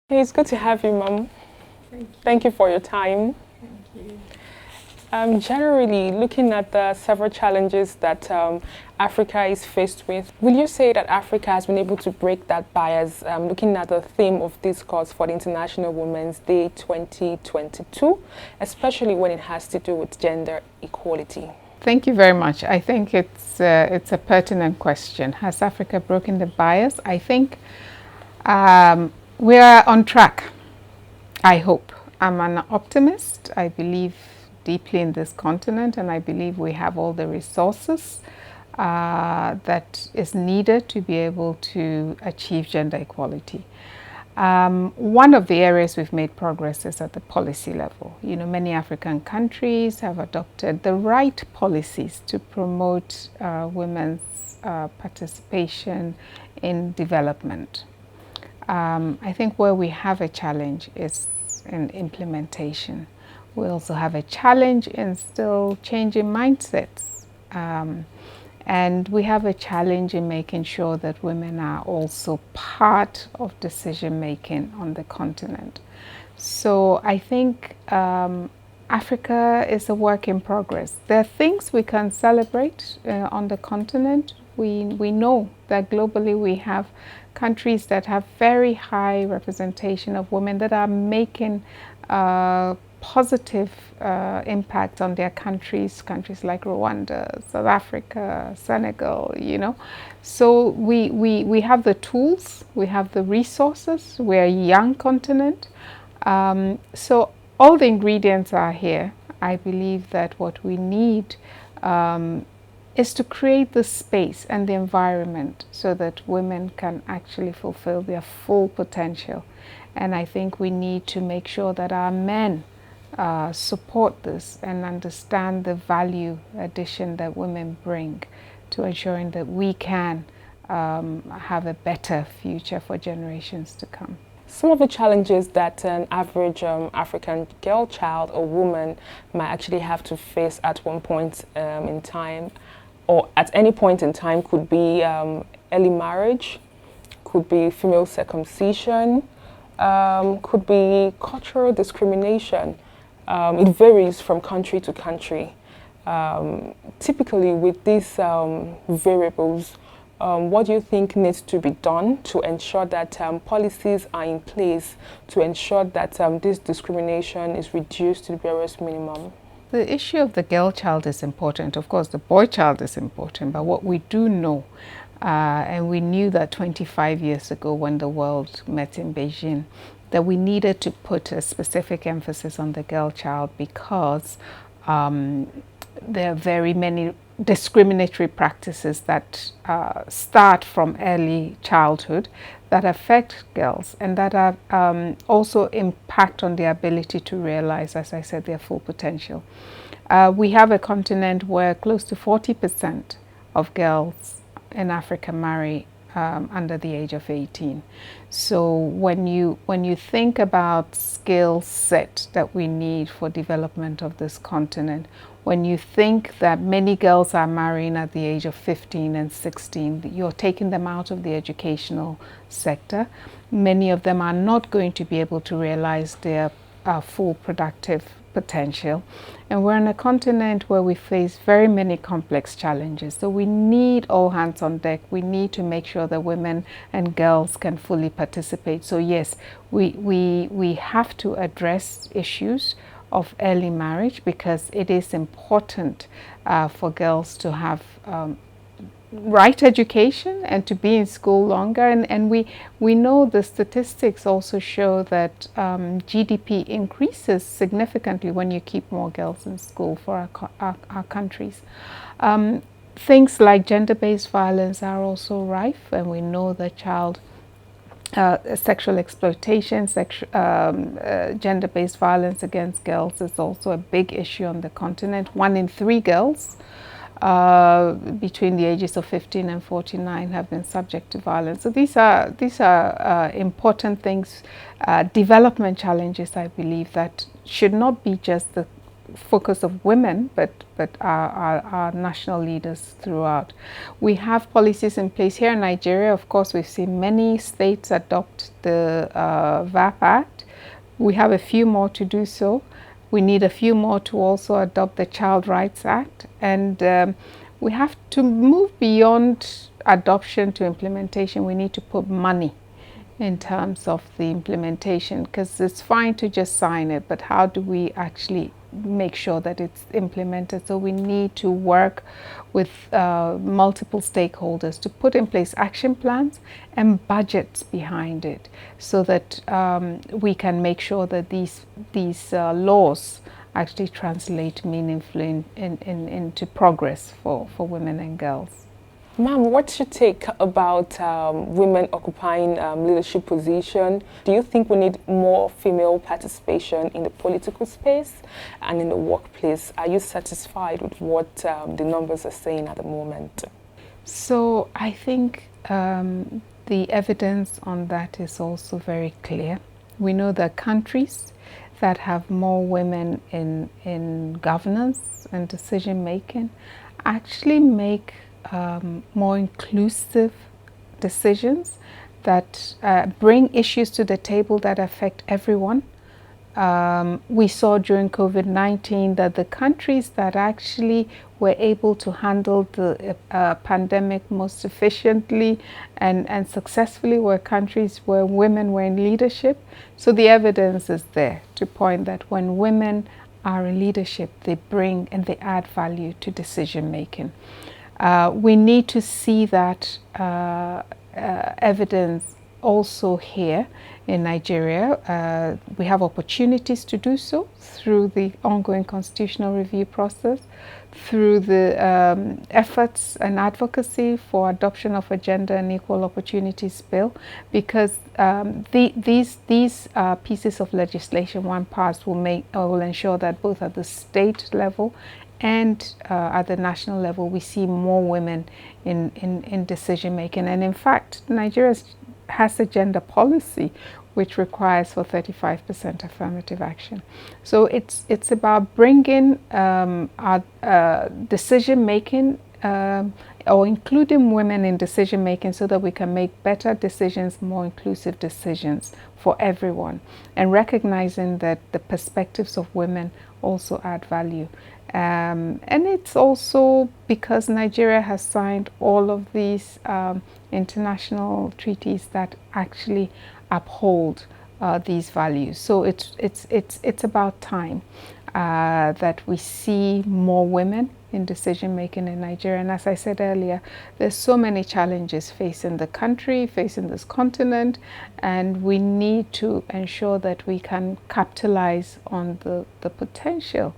Hey, it's good to have you, Mom. Thank you. Thank you for your time. Thank you. Generally, looking at the several challenges that Africa is faced with, will you say that Africa has been able to break that bias? Looking at the theme of discourse for the International Women's Day 2022, especially when it has to do with gender equality. Thank you very much. I think it's a pertinent question. Has Africa broken the bias? I think we are on track. I hope. I'm an optimist. I believe deeply in this continent, and I believe we have all the resources that is needed to be able to achieve gender equality. One of the areas we've made progress is at the policy level. You know, many African countries have adopted the right policies to promote women's participation in development. I think where we have a challenge is in implementation. We also have a challenge in still changing mindsets. And we have a challenge in making sure that women are also part of decision making on the continent. So I think Africa is a work in progress. There are things we can celebrate on the continent. We know that globally we have countries that have very high representation of women that are making positive impact on their countries like Rwanda, South Africa, Senegal, you know. So we have the tools, we have the resources, we're a young continent. So all the ingredients are here. I believe that what we need is to create the space and the environment so that women can actually fulfill their full potential. And I think we need to make sure that our men support this and understand the value addition that women bring to ensuring that we can have a better future for generations to come. Some of the challenges that an average African girl child or woman might actually have to face at one point in time, or at any point in time, could be early marriage, could be female circumcision, could be cultural discrimination. It varies from country to country. Typically, with these variables, what do you think needs to be done to ensure that policies are in place to ensure that this discrimination is reduced to the barest minimum? The issue of the girl child is important. Of course, the boy child is important, but what we do know, and we knew that 25 years ago when the world met in Beijing, that we needed to put a specific emphasis on the girl child because there are very many discriminatory practices that start from early childhood that affect girls and that are, also impact on their ability to realize, as I said, their full potential. We have a continent where close to 40% of girls in Africa marry under the age of 18. So when you think about skill set that we need for development of this continent, when you think that many girls are marrying at the age of 15 and 16, you're taking them out of the educational sector. Many of them are not going to be able to realize their full productive potential. And we're on a continent where we face very many complex challenges. So we need all hands on deck. We need to make sure that women and girls can fully participate. So yes, we have to address issues of early marriage because it is important for girls to have right education and to be in school longer, and we know the statistics also show that GDP increases significantly when you keep more girls in school for our countries. Things like gender-based violence are also rife, and we know that sexual exploitation, gender-based violence against girls is also a big issue on the continent. 1 in 3 girls between the ages of 15 and 49 have been subject to violence. So these are important things, development challenges, I believe, that should not be just the focus of women, but our national leaders throughout. We have policies in place here in Nigeria. Of course, we've seen many states adopt the VAP Act. We have a few more to do so. We need a few more to also adopt the Child Rights Act, and we have to move beyond adoption to implementation. We need to put money in terms of the implementation, because it's fine to just sign it, but how do we actually make sure that it's implemented? So we need to work with multiple stakeholders to put in place action plans and budgets behind it, so that we can make sure that these laws actually translate meaningfully into progress for women and girls. Ma'am, what's your take about women occupying leadership position? Do you think we need more female participation in the political space and in the workplace? Are you satisfied with what the numbers are saying at the moment? So I think the evidence on that is also very clear. We know that countries that have more women in governance and decision making actually make more inclusive decisions that bring issues to the table that affect everyone. We saw during COVID-19 that the countries that actually were able to handle the pandemic most efficiently and successfully were countries where women were in leadership. So the evidence is there to point that when women are in leadership, they bring and they add value to decision making. We need to see that evidence also here in Nigeria. We have opportunities to do so through the ongoing constitutional review process, through the efforts and advocacy for adoption of a gender and equal opportunities bill, because these pieces of legislation, when passed, will ensure that both at the state level and at the national level, we see more women in decision making. And in fact, Nigeria has a gender policy which requires for 35% affirmative action. So it's about bringing our decision making or including women in decision making, so that we can make better decisions, more inclusive decisions for everyone, and recognizing that the perspectives of women also add value. And it's also because Nigeria has signed all of these international treaties that actually uphold these values. So it's about time that we see more women in decision making in Nigeria. And as I said earlier, there's so many challenges facing the country, facing this continent, and we need to ensure that we can capitalize on the potential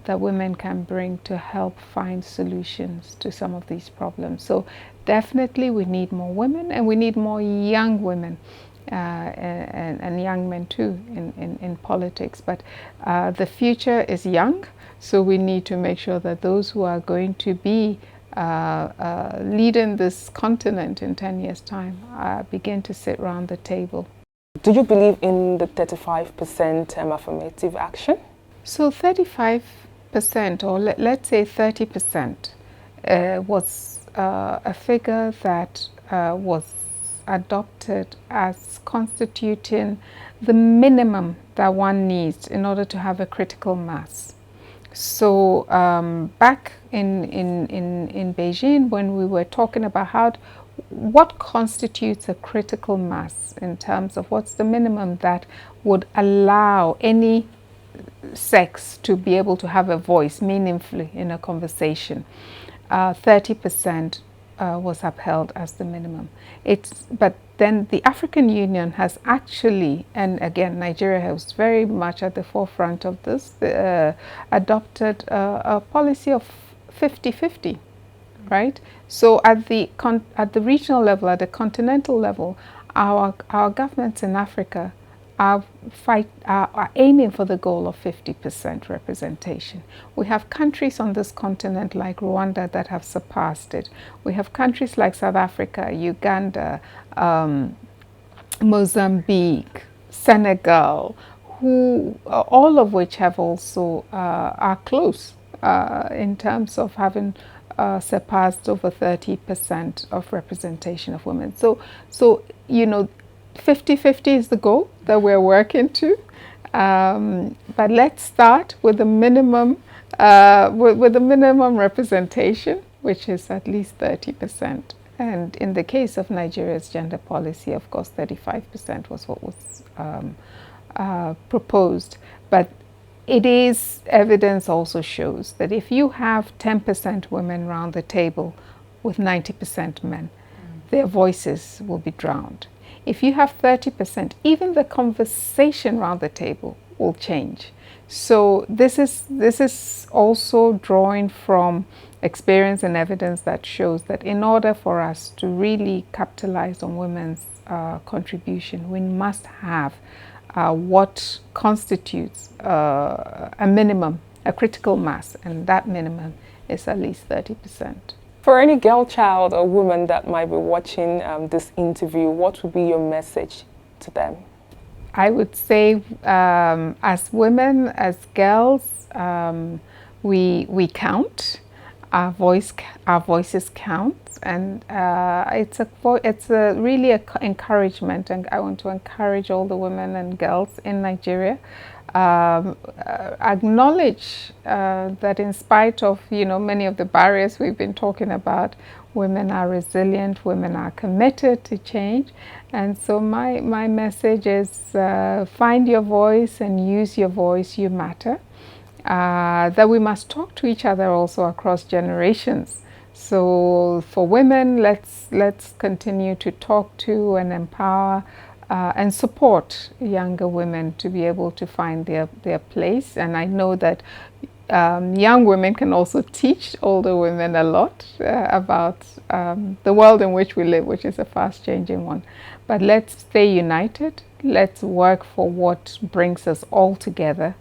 that women can bring to help find solutions to some of these problems. So definitely we need more women, and we need more young women and young men too in politics. But the future is young, so we need to make sure that those who are going to be leading this continent in 10 years' time begin to sit around the table. Do you believe in the 35% affirmative action? So 35%, or let's say 30%, was a figure that was adopted as constituting the minimum that one needs in order to have a critical mass. So back in Beijing, when we were talking about what constitutes a critical mass in terms of what's the minimum that would allow any sex to be able to have a voice meaningfully in a conversation, 30% was upheld as the minimum. But then the African Union has actually, and again Nigeria was very much at the forefront of this, adopted a policy of 50-50, right? So at the regional level, at the continental level, our governments in Africa are aiming for the goal of 50% representation. We have countries on this continent like Rwanda that have surpassed it. We have countries like South Africa, Uganda, Mozambique, Senegal, who all of which have also are close in terms of having surpassed over 30% of representation of women. So you know, 50-50 is the goal that we're working to. But let's start with the minimum, with the minimum representation, which is at least 30%. And in the case of Nigeria's gender policy, of course, 35% was what was proposed. But it is, evidence also shows that if you have 10% women around the table with 90% men, their voices will be drowned. If you have 30%, even the conversation around the table will change. So this is also drawing from experience and evidence that shows that in order for us to really capitalize on women's contribution, we must have what constitutes a minimum, a critical mass, and that minimum is at least 30%. For any girl child or woman that might be watching this interview, what would be your message to them? I would say as women, as girls, we count. Our voices count, and it's a really a encouragement, and I want to encourage all the women and girls in Nigeria. Acknowledge that in spite of many of the barriers we've been talking about, women are resilient, women are committed to change, and so my message is find your voice and use your voice. You matter. That we must talk to each other also across generations. So for women, let's continue to talk to and empower and support younger women to be able to find their place. And I know that young women can also teach older women a lot about the world in which we live, which is a fast-changing one. But let's stay united. Let's work for what brings us all together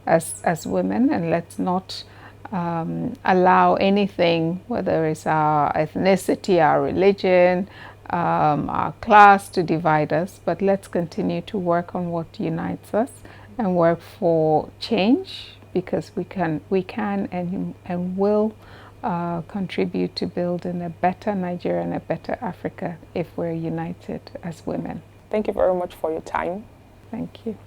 as women, and let's not allow anything, whether it's our ethnicity, our religion, our class, to divide us, but let's continue to work on what unites us and work for change, because we can and will contribute to building a better Nigeria and a better Africa if we're united as women. Thank you very much for your time. Thank you.